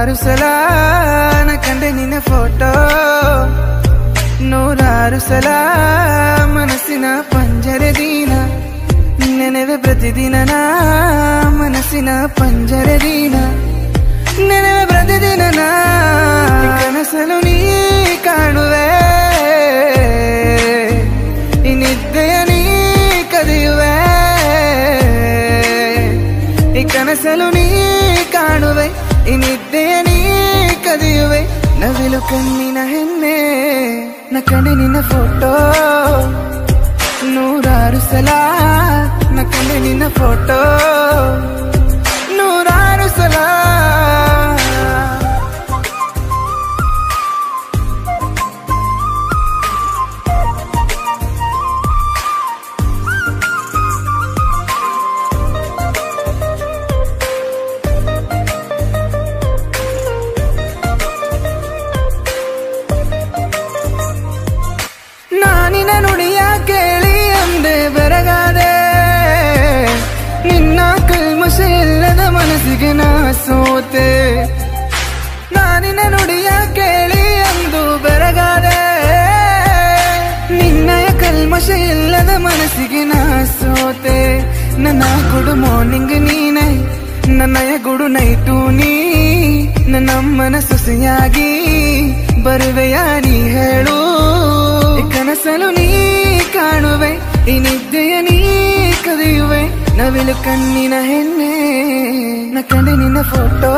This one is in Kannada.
ನೂರಾರು ಸಲ ನ ಕಂಡೆ ನಿನ್ನ ಫೋಟೋ, ನೂರಾರು ಸಲ ಮನಸ್ಸಿನ ಪಂಜರದೀನ ನೆನವೆ ಪ್ರತಿದಿನ ನಾ ಮನಸ್ಸಿನ ಪಂಜರದೀನ ನೆನವೆ ಪ್ರತಿದಿನ ನಾ ಕನಸಲು ನೀ ಕಾಣುವೆ, ಈ ನಿದ್ದೆಯ ನೀ ಕದಿಯುವೆ, ಈ ಕನಸಲು ನೀ ಕಾಣುವೆ, ಈ ನಿದ್ದೆಯ ನೀ ಕದಿಯುವೆ. ನವಿಲು ಕಣ್ಣಿನ ಹೆಣ್ಣೆ ನ ಕಂಡೆ ನಿನ್ನ ಫೋಟೋ, ನೂರಾರು ಸಲ ನ ಕಂಡೆ ನಿನ್ನ ಫೋಟೋ, ನೂರಾರು ಸಲ. ನಾನಿನ ನುಡಿಯ ಕೇಳಿ ಅಂದೆ ಬೆರಗಾದೆ, ನಿನ್ನ ಕಲ್ಮಶ ಇಲ್ಲದ ಮನಸ್ಸಿಗೆ ನಾ ಸೋತೆ. ನಾನಿನ ನುಡಿಯ ಕೇಳಿ ಅಂದು ಬೆರಗಾದೆ, ನಿನ್ನಯ ಕಲ್ಮಶ ಇಲ್ಲದ ಮನಸ್ಸಿಗೆ ನಾ ಸೋತೆ. ನನ್ನ ಗುಡು ಮಾರ್ನಿಂಗ್ ನೀನೆ, ನನ್ನಯ ಗುಡು ನೈಟು ನೀ, ನನ್ನಮ್ಮನ ಸೊಸೆಯಾಗಿ ಬರುವೆಯ ನೀ ಹೇಳು. ಕನಸಲು ನೀ ಕಾಣುವೆ, ಈ ನಿದ್ದೆಯ ನೀ ಕದಿಯುವೆ. ನವಿಲು ಕಣ್ಣಿನ ಹೆಣ್ಣೆ ನ ಕಂಡೆ ನಿನ್ನ ಫೋಟೋ,